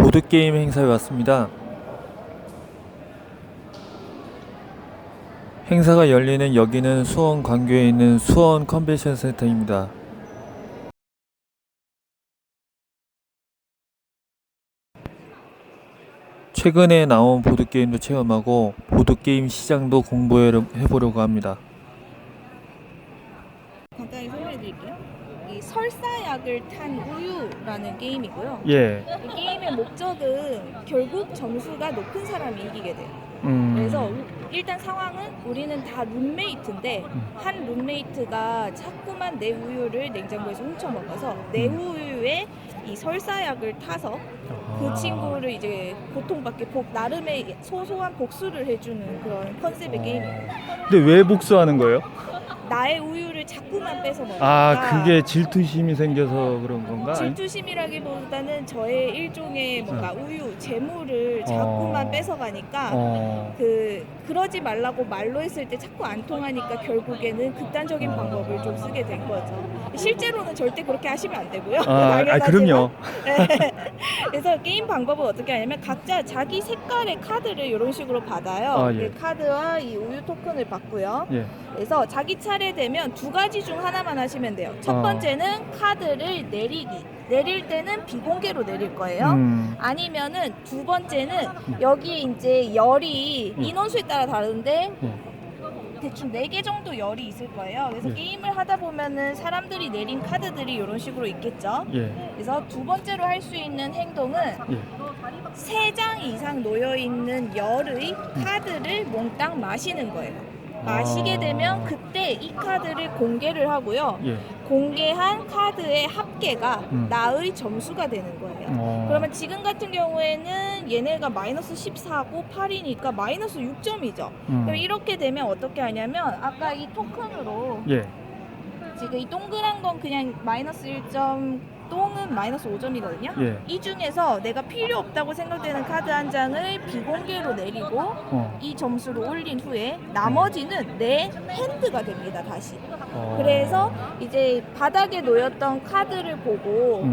보드게임 행사에 왔습니다. 행사가 열리는 여기는 수원 광교에 있는 수원 컨벤션 센터입니다. 최근에 나온 보드게임도 체험하고 보드게임 시장도 공부해보려고 합니다. 간단히 설명해드릴게요. 이 설사약을 탄 우유라는 게임이고요. 예. 이 게임의 목적은 결국 점수가 높은 사람이 이기게 돼요. 그래서 일단 상황은 우리는 다 룸메이트인데 한 룸메이트가 자꾸만 내 우유를 냉장고에서 훔쳐 먹어서 내 우유에 이 설사약을 타서 그 친구를 이제 고통받게 나름의 소소한 복수를 해주는 그런 컨셉의 게임이에요. 근데 왜 복수하는 거예요? 나의 우유를 자꾸만 뺏어 먹으니까. 아, 그게 질투심이 생겨서 그런 건가? 질투심이라기보다는 저의 일종의 뭔가 우유, 재물을 자꾸만 뺏어가니까 그러지 말라고 말로 했을 때 자꾸 안 통하니까 결국에는 극단적인 방법을 좀 쓰게 된 거죠. 실제로는 절대 그렇게 하시면 안 되고요. 그럼요. 네. 그래서 게임 방법은 어떻게 하냐면 각자 자기 색깔의 카드를 이런 식으로 받아요. 예. 이 카드와 이 우유 토큰을 받고요. 예. 그래서 자기 차례 되면 두 가지 중 하나만 하시면 돼요. 첫 번째는 카드를 내리기. 내릴 때는 비공개로 내릴 거예요. 아니면은 두 번째는 여기에 이제 열이 인원수에 따라 다른데 대충 4개 정도 열이 있을 거예요. 그래서 게임을 하다 보면은 사람들이 내린 카드들이 이런 식으로 있겠죠. 그래서 두 번째로 할 수 있는 행동은 3장 이상 놓여 있는 열의 카드를 몽땅 마시는 거예요. 마시게 되면 그때 이 카드를 공개를 하고요. 공개한 카드의 합계가 나의 점수가 되는 거예요. 그러면 지금 같은 경우에는 얘네가 마이너스 14고 8이니까 마이너스 6점이죠. 그럼 이렇게 되면 어떻게 하냐면 아까 이 토큰으로 지금 이 동그란 건 그냥 마이너스 1점, 똥은 마이너스 5점이거든요. 이 중에서 내가 필요 없다고 생각되는 카드 한 장을 비공개로 내리고 이 점수를 올린 후에 나머지는 내 핸드가 됩니다, 다시. 그래서 이제 바닥에 놓였던 카드를 보고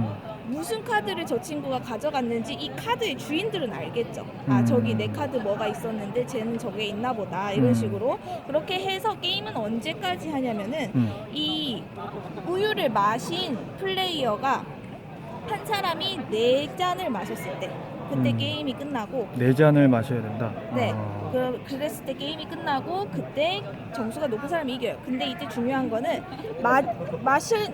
무슨 카드를 저 친구가 가져갔는지 이 카드의 주인들은 알겠죠. 아, 저기 내 카드 뭐가 있었는데 쟤는 저게 있나 보다, 이런 식으로. 그렇게 해서 게임은 언제까지 하냐면은 이 우유를 마신 플레이어가 한 사람이 4잔을 마셨을 때 그때 게임이 끝나고 4잔을 마셔야 된다. 네. 그랬을 때 게임이 끝나고 그때 점수가 높은 사람이 이겨요. 근데 이때 중요한 거는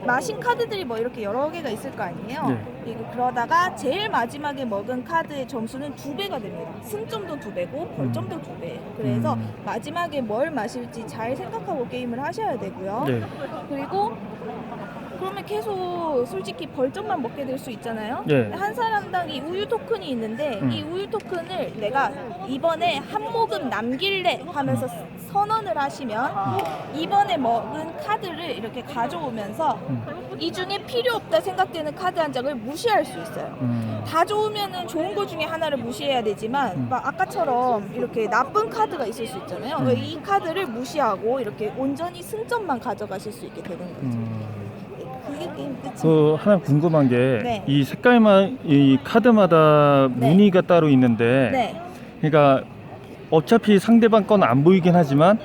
마신 카드들이 뭐 이렇게 여러 개가 있을 거 아니에요. 그리고 그러다가 제일 마지막에 먹은 카드의 점수는 2배가 됩니다. 승점도 2배고 벌점도 2배예요. 그래서 마지막에 뭘 마실지 잘 생각하고 게임을 하셔야 되고요. 그리고 그러면 계속 솔직히 벌점만 먹게 될 수 있잖아요. 한 사람당 이 우유 토큰이 있는데 이 우유 토큰을 내가 이번에 한 모금 남길래 하면서 선언을 하시면 이번에 먹은 카드를 이렇게 가져오면서 이 중에 필요 없다 생각되는 카드 한 장을 무시할 수 있어요. 다 좋으면은 좋은 거 중에 하나를 무시해야 되지만 막 아까처럼 이렇게 나쁜 카드가 있을 수 있잖아요. 이 카드를 무시하고 이렇게 온전히 승점만 가져가실 수 있게 되는 거죠. 그게 게임 끝입니다. 하나 궁금한 게 이 색깔만 이 카드마다 무늬가 따로 있는데 그러니까 어차피 상대방 건 안 보이긴 하지만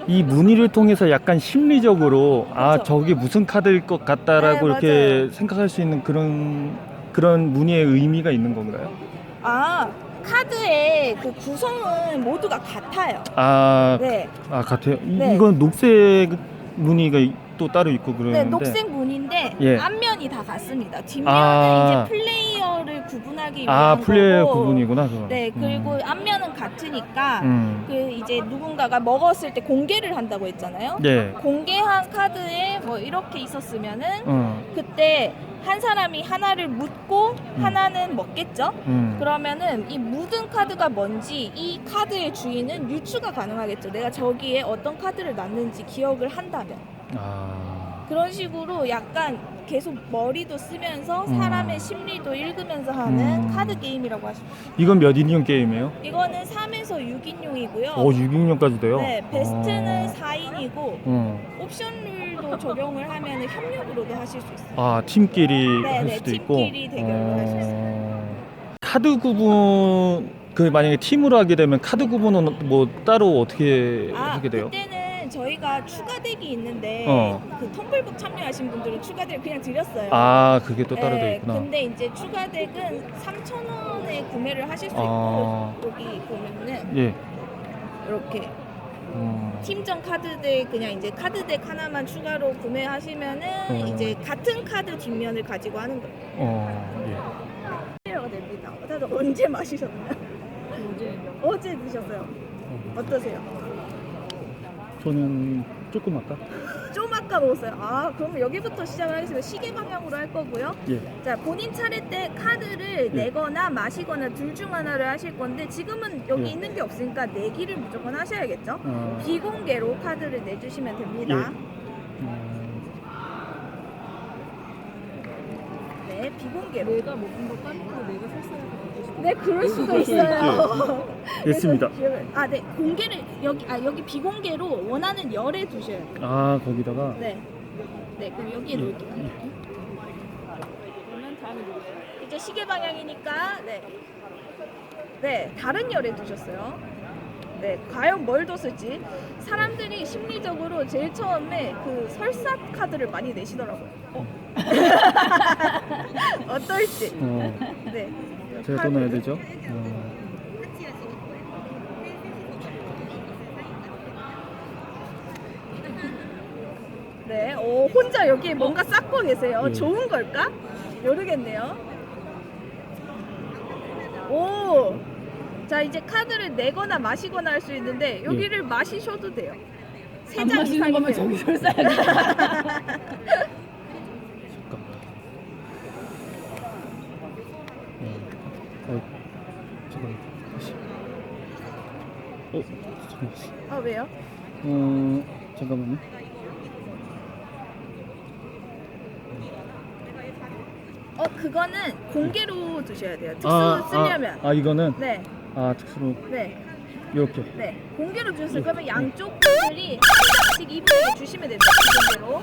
이 무늬를 통해서 약간 심리적으로 저게 무슨 카드일 것 같다라고 이렇게 생각할 수 있는 그런 무늬의 의미가 있는 건가요? 카드의 그 구성은 모두가 같아요. 같아요. 이건 녹색 무늬가 또 따로 있고 그러는데. 녹색 무늬인데 앞면이 다 같습니다. 뒷면은 이제 플레이어를 구분하기 위한 플레이어 거고. 구분이구나, 그건. 그리고 앞면은 같으니까 그 이제 누군가가 먹었을 때 공개를 한다고 했잖아요. 공개한 카드에 뭐 이렇게 있었으면은 그때 한 사람이 하나를 묻고 하나는 먹겠죠. 그러면은 이 묻은 카드가 뭔지 이 카드의 주인은 유추가 가능하겠죠. 내가 저기에 어떤 카드를 놨는지 기억을 한다면. 그런 식으로 약간 계속 머리도 쓰면서 사람의 심리도 읽으면서 하는 카드 게임이라고 하시면 돼요. 이건 몇 인용 게임이에요? 이거는 3에서 6인용이고요. 6인용까지 돼요? 베스트는 4인이고 옵션룰도 적용을 하면 협력으로도 하실 수 있어요. 팀끼리 할 수도 있고. 팀끼리 대결을 하실 수 있어요. 카드 구분 만약에 팀으로 하게 되면 카드 구분은 뭐 따로 어떻게 하게 돼요? 그때는 저희가 추가덱이 있는데 그 텀블북 참여하신 분들은 추가덱 그냥 드렸어요. 아, 그게 또 따로 돼 있구나. 근데 이제 추가덱은 3,000원에 구매를 하실 수 있고 여기 보면은 예. 이렇게 팀전 카드덱 그냥 이제 카드덱 하나만 추가로 구매하시면은 이제 같은 카드 뒷면을 가지고 하는 거예요. 예. 됩니다. 다들 언제 마시셨나요? 어제 드셨어요. 어떠세요? 저는 조금 아까. 좀 아까 먹었어요. 아, 그러면 여기부터 시작을 하겠습니다. 시계 방향으로 할 거고요. 예. 자, 본인 차례 때 카드를 내거나 마시거나 둘 중 하나를 하실 건데 지금은 여기 있는 게 없으니까 내기를 무조건 하셔야겠죠. 비공개로 카드를 내주시면 됩니다. 네, 비공개로. 내가 먹은 거 까먹고 내가 샀어요. 네, 그럴 수도 있어요. 됐습니다. 아, 네, 공개를 여기 비공개로 원하는 열에 두셔야 돼요. 아, 거기다가. 네, 네, 그럼 여기에 놓을게요. 그러면 다음에 누구예요? 이제 시계 방향이니까 네, 다른 열에 두셨어요. 네, 과연 뭘 뒀을지 사람들이 심리적으로 제일 처음에 그 설사 카드를 많이 내시더라고요. 어떨지. 네. 제가 또 넣어야 되죠. 네, 혼자 여기에 뭔가 쌓고 계세요. 예. 좋은 걸까? 모르겠네요. 오, 자 이제 카드를 내거나 마시거나 할 수 있는데 여기를 마시셔도 돼요. 세 안 장 마시는 거면 이상이면. 저기 설사야 돼. 잠깐만. 다시. 잠깐만. 아 왜요? 잠깐만요. 그거는 공개로 두셔야 돼요. 특수 쓰려면. 이거는 네, 특수로 네, 이렇게. 네. 공개로 주셨을 거면 양쪽 분들이 한 장씩 이분에게 주시면 됩니다. 공개로.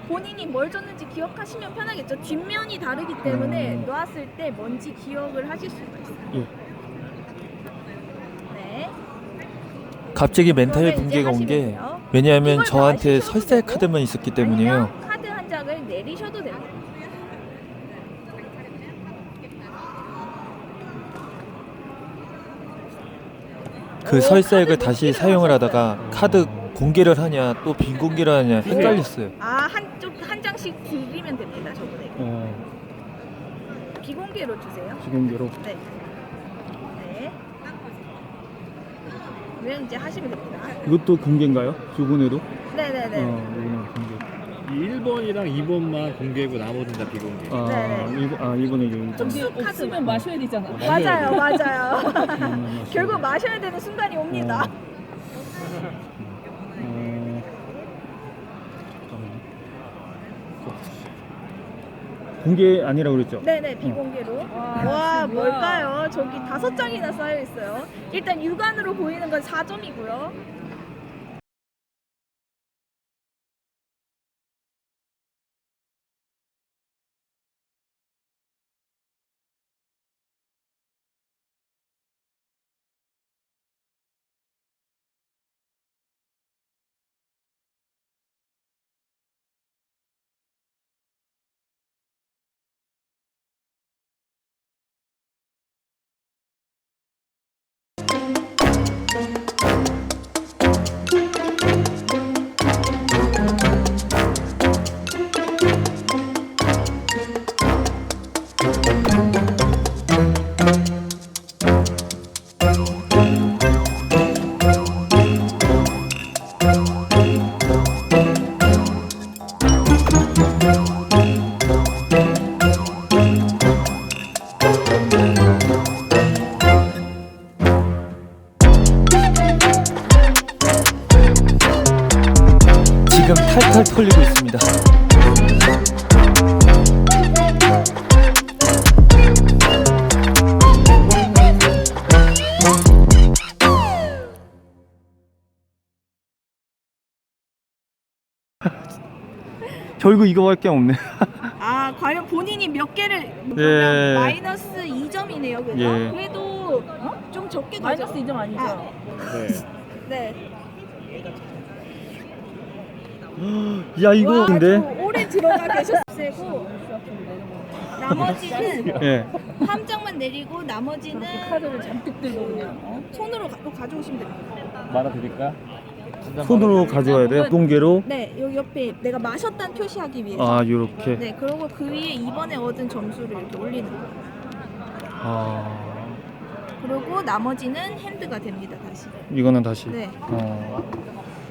본인이 뭘 줬는지 기억하시면 편하겠죠. 뒷면이 다르기 때문에 놓았을 때 뭔지 기억을 하실 수가 있어요. 예. 네. 갑자기 멘탈 그러면 붕괴가 이제 온 게 하시면 돼요. 왜냐하면 이걸 저한테 마시셔도 설사 되고, 카드만 있었기 때문이에요. 아니면 카드 한 장을 내리셔도 됩니다. 그 설사액을 다시 사용을 하다가 카드 공개를 하냐 또 빈공개를 하냐 헷갈렸어요. 한 장씩 드리면 됩니다. 저번에 비공개로 주세요. 비공개로. 네. 네. 그러면 이제 하시면 됩니다. 이것도 공개인가요? 요번에도? 네네네. 요번에 공개. 1번이랑 2번만 공개고 나머지는 다 비공개. 네네. 이번에 요. 특수 카드. 없으면 마셔야 되잖아. 맞아요. 결국 마셔야 되는 순간이 옵니다. 공개 아니라고 그랬죠? 네네, 비공개로. 와, 뭘까요? 저기 5장이나 쌓여 있어요. 일단 육안으로 보이는 건 4점이고요. 지금 탈탈 털리고 있습니다. 결국 이거밖에 없네. 과연 본인이 몇 개를 예. 그러면 마이너스 2점이네요, 그죠? 예. 그래도 좀 적게 가죠. 마이너스 2점 아니죠? 네. 네. 야 이거 와, 근데 좀 오래 들어가 계셨고 나머지는 예. 한 장만 내리고 나머지는 그렇게 카드를 잔뜩 들고 그냥 손으로 가져오시면 됩니다. 말아드릴까? 손으로 가져와야 돼요. 동계로. 네, 여기 옆에 내가 마셨다는 표시하기 위해서. 아 요렇게. 네, 그리고 그 위에 이번에 얻은 점수를 이렇게 올리는 거예요. 아 그리고 나머지는 핸드가 됩니다, 다시. 이거는 다시. 네,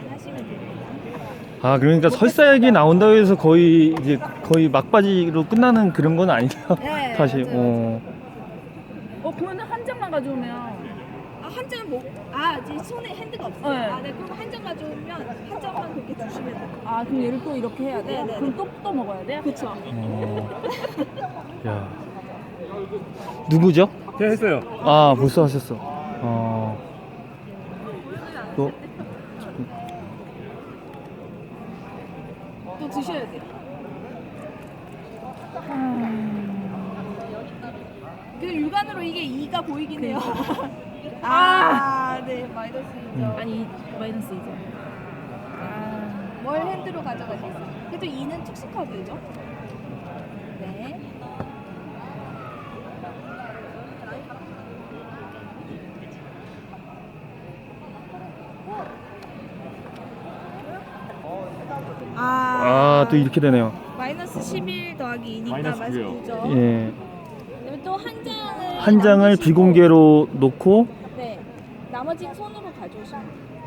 하시면 됩니다. 아 그러니까 설사액이 나온다고 해서 거의 이제 거의 막바지로 끝나는 그런 건 아니죠. 네, 다시. 맞아요, 그러면 한 장만 가져오면 한 장은 뭐, 이제 손에 핸드가 없어요. 네. 네, 그럼 한 장 가져오면 한 장만 그렇게 주시면 돼요. 그럼 얘를 또 이렇게 해야 돼요? 네, 네, 그럼 또 먹어야 돼요? 그쵸. 야 누구죠? 제가 했어요. 아 벌써 하셨어. 또 또 드셔야 돼요. 그 육안으로 이게 2가 보이긴 해요. 네, 마이너스 2점. 아니 마이너스 2점. 뭘 핸드로 가져가셨어요? 그래도 2는 특수카드죠? 네. 또 이렇게 되네요. 마이너스 11 더하기 2니까 마이너스 마이너스 9요. 9점. 예. 또 한 장을 한 장을 남기시고, 비공개로 놓고 네. 나머지는 손으로 가져오시면 돼요.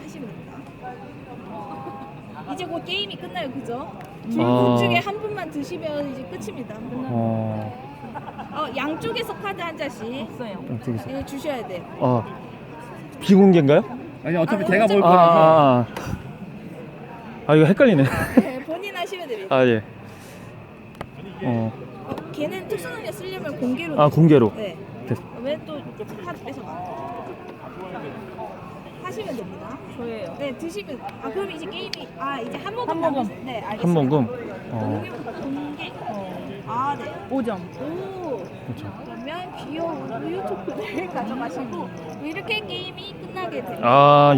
하시면 됩니다. 이제 곧 게임이 끝나요, 그죠? 둘 중에 한 분만 드시면 이제 끝입니다. 양쪽에서 카드 한 장씩 없어요. 이쪽에서. 주셔야 돼요. 비공개인가요? 아니 어차피 아, 제가 어차피- 볼 거라서. 이거 헷갈리네. 네, 본인 하시면 됩니다. 예. 걔는 특수능력 쓰려면 공개로. 공개로. 네. 됐어. 왜 또 카드 뺏어가? 하시면 됩니다. 저예요. 네, 드시면. 그럼 이제 게임이 이제 한 모금. 한 모금. 네, 알겠습니다. 한 모금. 공개. 네. 5점. 오. 그렇죠. 그러면 귀여운 우유 토큰을 가져가시고 이렇게 게임이 끝나게 돼요.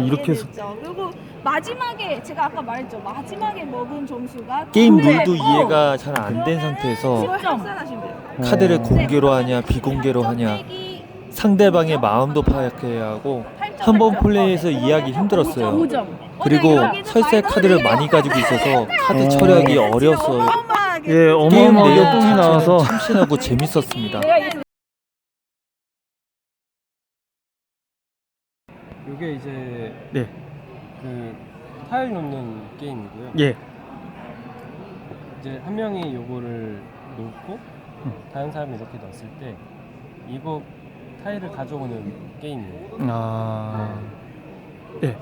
이렇게 해서 됐죠. 그리고 마지막에 제가 아까 말했죠. 마지막에 먹은 점수가 게임 네. 룰도 이해가 잘 안 된 상태에서 그걸 합산하시면 돼요. 카드를 공개로 하냐 비공개로 하냐 점액이 상대방의 마음도 파악해야 하고 한 번 플레이해서 이해하기 힘들었어요. 5점. 그리고 여기는 설사 카드를 많이 가지고 있어서 카드 처리하기 어려웠어요. 어마어마하게. 예, 게임 어마어마하게 내용 똥이 나와서 자체는 참신하고 재밌었습니다. 이게 이제 네. 그 타일 놓는 게임이고요. 예. 이제 한 명이 요거를 놓고 다른 사람이 이렇게 넣었을 때 이거 타일을 가져오는 게임이에요. 네.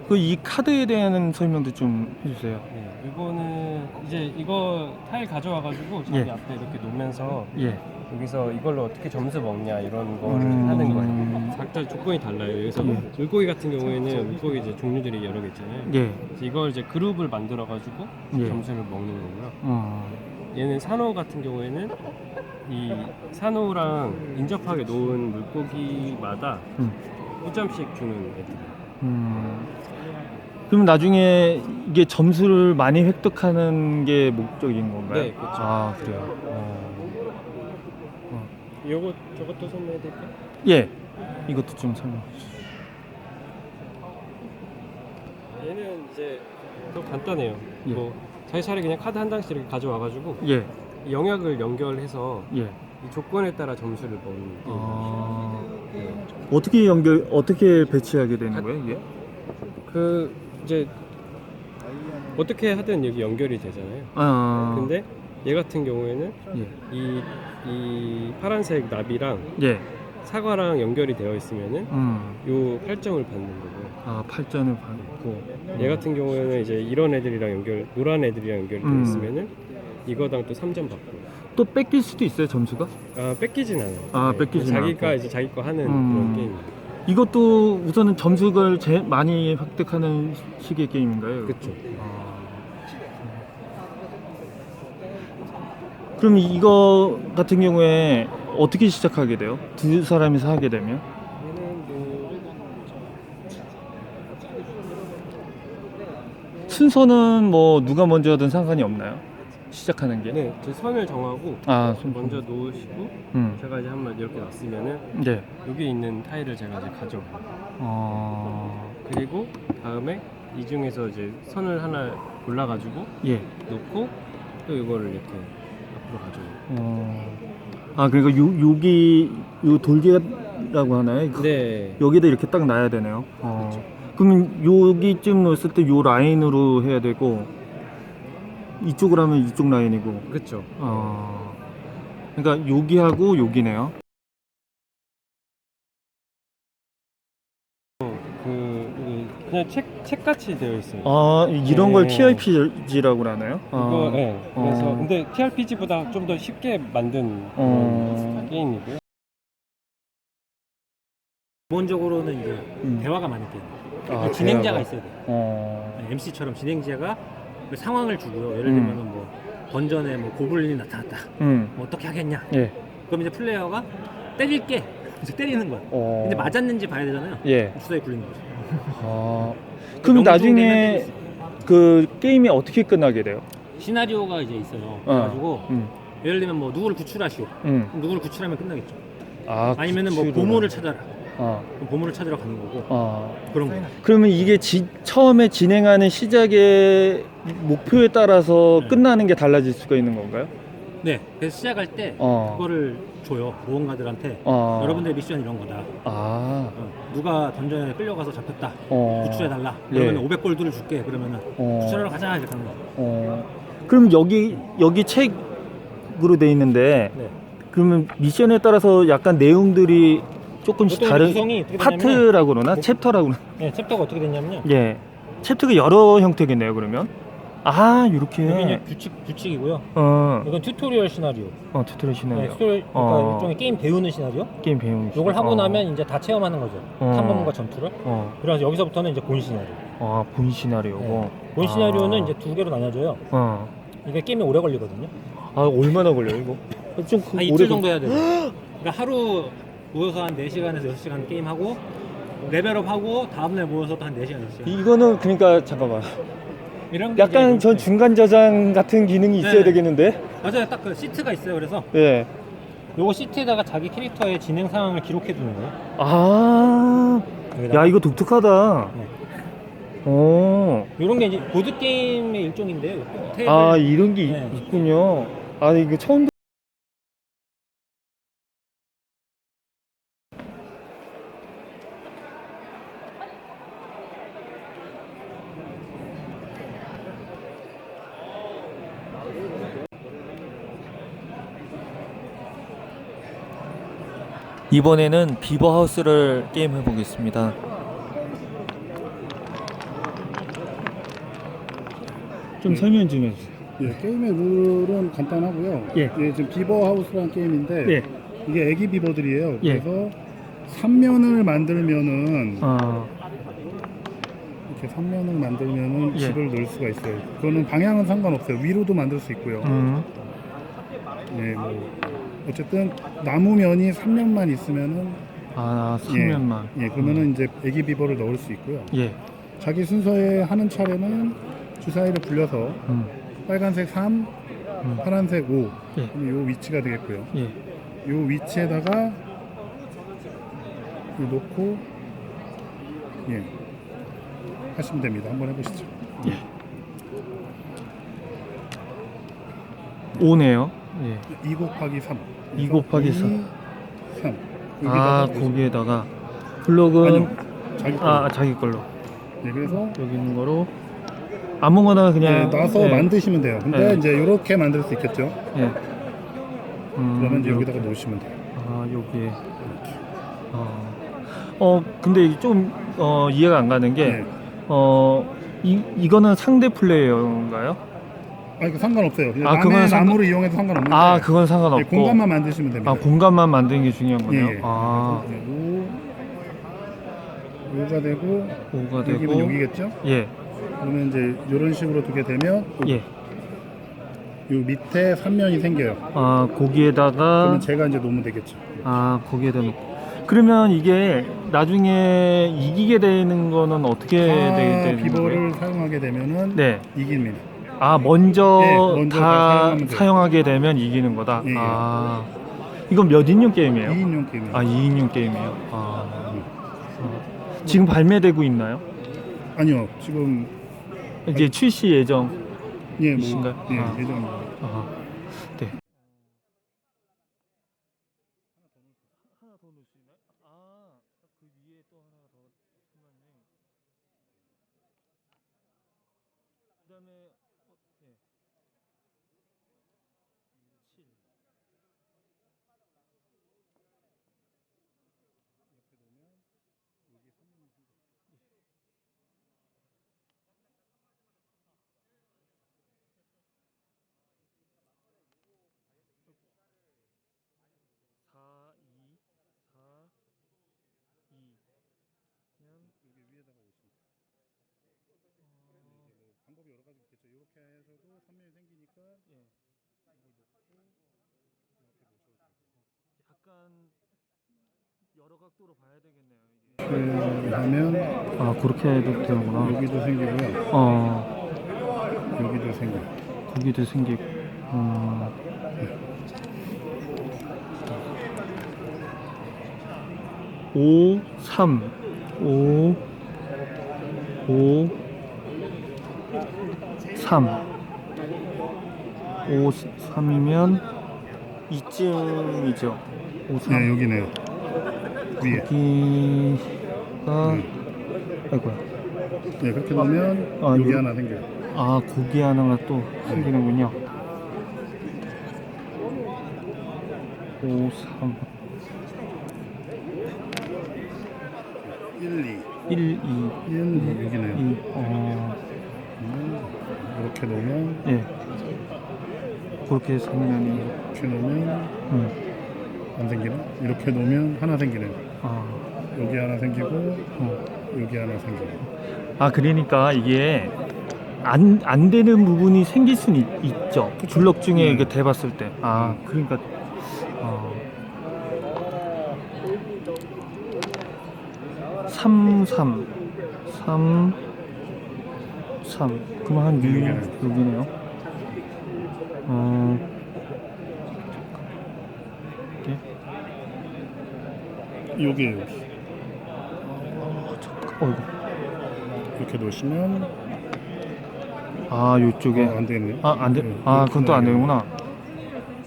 그 이 카드에 대한 설명도 좀 해주세요. 네, 이거는 이제 이거 타일 가져와가지고 자기 예. 앞에 이렇게 놓으면서 예. 여기서 이걸로 어떻게 점수 먹냐 이런 거를 하는 거예요. 각자 조건이 달라요. 여기서 예. 물고기 같은 경우에는 물고기 이제 종류들이 여러 개 있잖아요. 예. 그래서 이걸 이제 그룹을 만들어가지고 예. 점수를 먹는 거고요. 얘는 산호 같은 경우에는 이 산호랑 인접하게 놓은 물고기마다 1점씩 주는 애들이에요. 그럼 나중에 이게 점수를 많이 획득하는 게 목적인 건가요? 네, 그렇죠. 그래요. 저것도 설명해드릴까요? 예. 이것도 좀 설명. 얘는 이제 더 간단해요. 예. 뭐 자기 차례 그냥 카드 한 장씩 이렇게 가져와가지고 예. 이 영역을 연결해서 예. 이 조건에 따라 점수를 먹는 게임이에요. 어떻게 배치하게 되는 거예요, 이게? 그 이제 어떻게 하든 여기 연결이 되잖아요. 근데 얘 같은 경우에는 예. 이 파란색 나비랑 예. 사과랑 연결이 되어 있으면은 요 8점을 받는 거고요. 8점을 받고. 얘 같은 경우에는 이제 이런 애들이랑 노란 애들이랑 연결이 되어 있으면은 이거당 또 3점 받고. 또 뺏길 수도 있어요, 점수가? 뺏기진 않아요. 뺏기진 자기가 않고. 이제 자기 거 하는 그런 게임이에요. 이것도 우선은 점수를 제일 많이 획득하는 식의 게임인가요? 그렇죠. 그럼 이거 같은 경우에 어떻게 시작하게 돼요? 두 사람이서 하게 되면? 얘는 뭐 순서는 뭐 누가 먼저 하든 상관이 없나요? 시작하는 게? 네, 제 선을 정하고 아, 먼저 놓으시고 제가 이제 한번 이렇게 놨으면은 네. 여기 있는 타일을 제가 이제 가져가요. 그리고 다음에 이 중에서 이제 선을 하나 골라가지고 예. 놓고 또 이거를 이렇게 앞으로 가져요. 아, 그러니까 여기 요 돌개라고 하나요? 네. 여기다 이렇게 딱 놔야 되네요. 그러면 여기쯤 놓았을 때 요 라인으로 해야 되고 이쪽으로 하면 이쪽 라인이고. 그렇죠. 그러니까 여기하고 여기네요. 그냥 책 같이 되어 있어요. 아, 이런 걸 네. TRPG라고 하나요? 이거 네. 그래서 근데 TRPG보다 좀 더 쉽게 만든 그런 게임이고요. 기본적으로는 이제 대화가 많은 게임. 진행자가 있어야 돼요. MC처럼 진행자가 그 상황을 주고요. 예를 들면은 뭐 던전에 뭐 고블린이 나타났다. 뭐 어떻게 하겠냐. 예. 그럼 이제 플레이어가 때릴게. 이제 때리는 거야. 근데 맞았는지 봐야 되잖아요. 예. 주사위 굴리는 거죠. 그럼 명중되면 나중에 때릴 수 그 게임이 어떻게 끝나게 돼요? 시나리오가 이제 있어요. 그래가지고 음. 예를 들면 뭐 누구를 구출하시오. 그럼 누구를 구출하면 끝나겠죠. 아니면은 뭐 구출을 보물을 찾아라. 어. 그럼 보물을 찾으러 가는 거고. 그런 거. 그러면 이게 처음에 진행하는 시작의 목표에 따라서 끝나는 게 달라질 수가 있는 건가요? 네. 그래서 시작할 때 그거를 줘요. 모험가들한테. 여러분들의 미션 이런 거다. 누가 던전에 끌려가서 잡혔다. 구출해달라. 그러면 500골드를 줄게. 그러면은 구출하러 가자. 이렇게 하는 거. 그럼 여기 책으로 돼 있는데 네. 그러면 미션에 따라서 약간 내용들이 조금씩 보통 다른 구성이 어떻게 파트라고 그러나? 챕터라고 그러나? 네, 챕터가 어떻게 됐냐면요. 예. 챕터가 여러 형태겠네요, 그러면. 요렇게. 여기 이제 규칙이고요. 이건 튜토리얼 시나리오. 튜토리얼 시나리오. 네, 튜토리얼, 그러니까 일종의 게임 배우는 시나리오. 게임 배우는 이걸 하고 나면 이제 다 체험하는 거죠. 탐험과 전투를. 그래서 여기서부터는 이제 본 시나리오. 본 시나리오고. 네. 본 시나리오는 이제 두 개로 나뉘어져요. 이게 게임이 오래 걸리거든요. 얼마나 걸려요, 이거? 좀 한 이틀 정도 해야 돼요. 그러니까 하루 모여서 한 4시간에서 6시간 게임하고 레벨업하고 다음날 모여서 또 한 4시간, 6시간. 이거는 그러니까 잠깐만. 이런 게 약간 이제 전 중간 저장 같은 기능이 있어야 네. 되겠는데? 맞아요. 딱 그 시트가 있어요. 그래서 예. 요거 시트에다가 자기 캐릭터의 진행 상황을 기록해 두는 거예요. 야, 이거 독특하다. 이런 게 이제 보드 게임의 일종인데요. 테이블. 이런 게 네. 있군요. 이거 처음 이번에는 비버하우스를 게임해 보겠습니다. 좀 설명 좀 해주세요. 예, 게임의 룰은 간단하고요. 예. 지금 비버 하우스라는 게임인데 예. 이게 애기 비버들이에요. 예. 그래서 3면을 만들면은 이렇게 3면을 만들면은 예. 집을 넣을 수가 있어요. 그거는 방향은 상관없어요. 위로도 만들 수 있고요. 예, 뭐 어쨌든 나무 면이 3면만 있으면은 3면만. 예, 그러면은 이제 애기 비버를 넣을 수 있고요. 예. 자기 순서에 하는 차례는 주사위를 굴려서 빨간색 3, 파란색 5. 예. 그럼 요 위치가 되겠고요. 예. 요 위치에다가 요 놓고 하시면 됩니다. 한번 해보시죠. 5네요. 예. 2 곱하기 3. 2 곱하기 3. 3. 거기에다가 블록은 아니요. 자기 걸로. 자기 걸로. 네, 그래서 여기 있는 거로 아무거나 그냥 놔서 만드시면 돼요. 근데 이제 이렇게 만들 수 있겠죠. 예. 그러면 이제 여기다가 놓으시면 돼요. 여기에. 근데 좀 이해가 안 가는 게 이거는 상대 플레이어인가요? 이거 상관없어요. 그냥 그건 남의 나무를 이용해도 상관없는데. 그건 상관없고. 공간만 만드시면 됩니다. 공간만 만드는 게 중요한 거네요. 예. 5가 되고 5가 여기는 되고 여기겠죠? 예. 그러면 이제 이런 식으로 두게 되면 예. 요 밑에 3면이 생겨요. 아, 거기에다가 그러면 제가 이제 놓으면 되겠죠. 아, 거기에다 놓고. 그러면 이게 나중에 이기게 되는 거는 어떻게 되는 거예요? 비버를 사용하게 되면은 네. 이깁니다. 아, 먼저, 네, 먼저 다 다 사용하면 돼요. 사용하게 되면 이기는 거다. 예, 예. 아, 이건 몇 인용 게임이에요? 2인용 게임이에요. 아, 2인용 게임이에요. 지금 발매되고 있나요? 아니요, 지금 이제 출시 예정. 예, 이신가요? 예, 아. 예정입니다. 아, 네. 하나 더 넣을 수 있나요? 아, 그 위에 또 하나 더 숨었네. 그다음에 네. 7. 방법이 여러 가지 있겠죠. 이렇게 해서도 3면이 생기니까 예. 이걸 놓고 이렇게 놓으셔도 되고. 약간 여러 각도로 봐야 되겠네요, 이게. 하면 아, 그렇게 해도 되는구나. 여기도 생기고요. 여기도 생기고. 거기도 생기고. 5, 3, 5, 5, 3. 5, 3이면 이쯤이죠. 5, 3. 네, 여기네요. 위에. 여기가 아이고야. 네, 그렇게 놓으면 아, 여기 요- 하나 생겨요. 아, 고기 하나가 또 생기는군요. 5, 3, 1, 2. 1, 2, 1, 여기네요. 2. 이렇게 놓으면 예. 그렇게 생면이. 이렇게 놓으면 안 생기나? 이렇게 놓으면 하나 생기네요. 아, 여기 하나 생기고 여기 하나 생기고. 아, 그러니까 이게 안 되는 부분이 생길 수는 있죠. 블럭 중에 그 대봤을 때. 아, 그러니까. 3, 3, 3, 3. 그럼 한 6, 여기네요. 이렇게. 여기에요. 어이구. 이렇게 놓으시면 아, 요쪽에. 안 되겠네요. 아, 안 돼. 아, 그건 또 안 되는구나.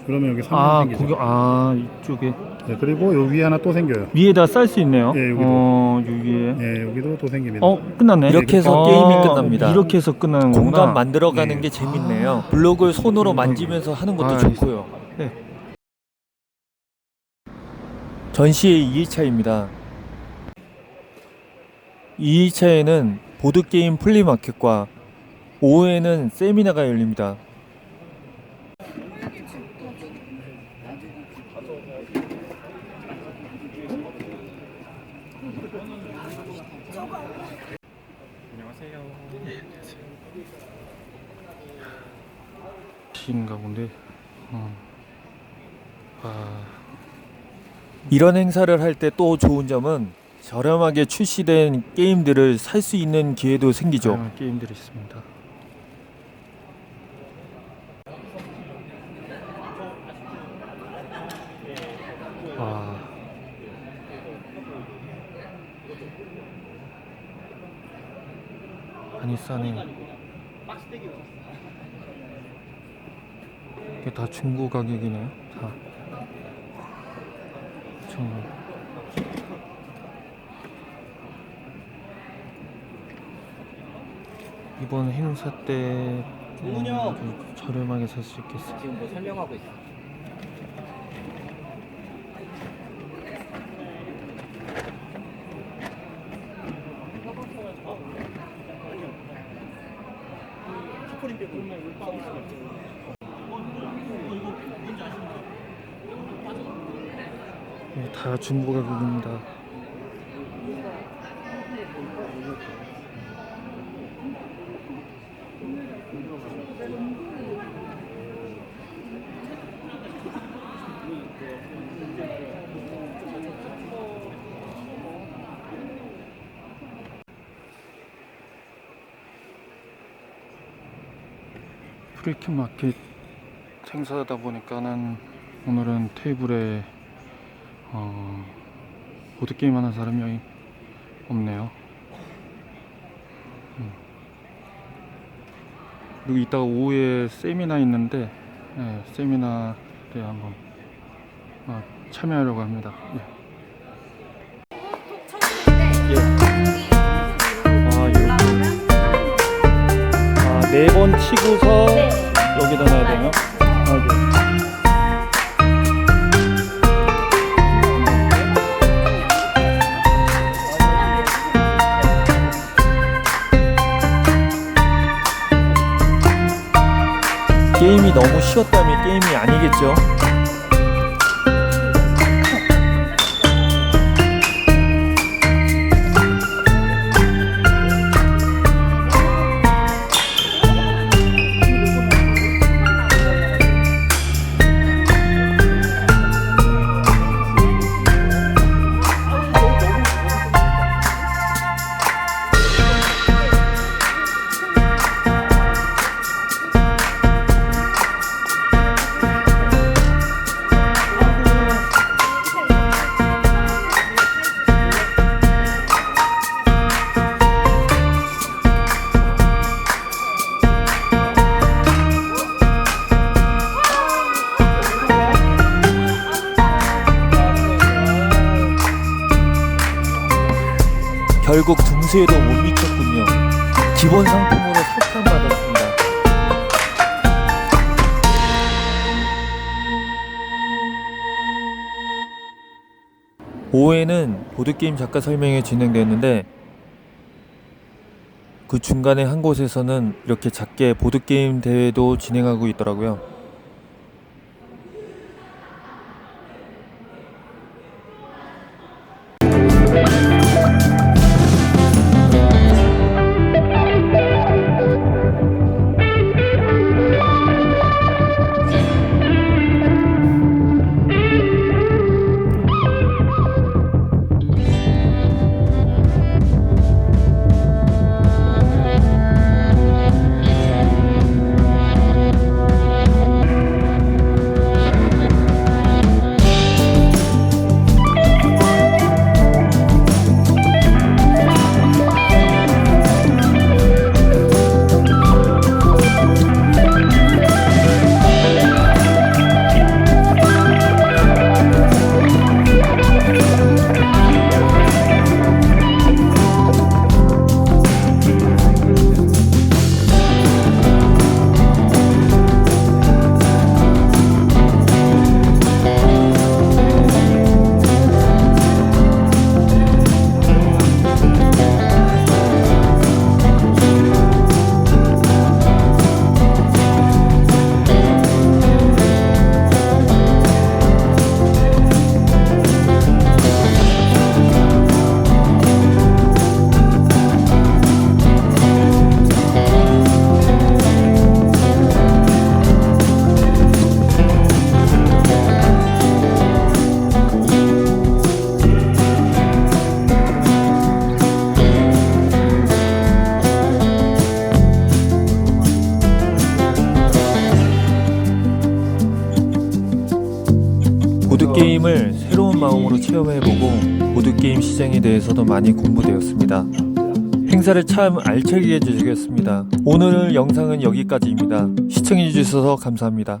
그러면 여기 3면 아, 생기죠. 거기, 아, 이쪽에. 네, 그리고 요 위에 하나 또 생겨요. 위에다 쌀 수 있네요. 예, 여기도. 여기에. 네, 여기도 또 생깁니다. 끝났네. 이렇게 해서 게임이 끝납니다. 이렇게 해서 끝나는 거구나. 공간 만들어가는 네. 게 재밌네요. 블록을 손으로 만지면서 하는 것도 아, 좋고요. 네. 전시의 2일차입니다. 2일차에는 보드게임 플리마켓과 오후에는 세미나가 열립니다. 인가 본데. 이런 행사를 할 때 또 좋은 점은 저렴하게 출시된 게임들을 살 수 있는 기회도 생기죠. 다양한 게임들이 있습니다. 많이 싸네. 이게 다 중고 가격이네요. 다. 중고. 이번 행사 때 좀 저렴하게 살 수 있겠어요. 지금 뭐 설명하고 있어. 네, 다 중고 가격입니다. 프리킥 마켓 행사하다 보니까는 오늘은 테이블에 보드게임 하는 사람이 없네요. 그리고 이따가 오후에 세미나 있는데 세미나에 한번 참여하려고 합니다. 네 번 치고서 여기다 놔야 되나? 게임이 너무 쉬웠다면 게임이 아니겠죠? 결국 등수에도 못 미쳤군요. 기본 상품으로 사탕 받았습니다. 오후에는 보드게임 작가 설명회 진행되었는데 그 중간에 한 곳에서는 이렇게 작게 보드게임 대회도 진행하고 있더라고요. 보드게임을 새로운 마음으로 체험해보고 보드게임 시장에 대해서도 많이 공부되었습니다. 행사를 참 알차게 해주시겠습니다. 오늘 영상은 여기까지입니다. 시청해주셔서 감사합니다.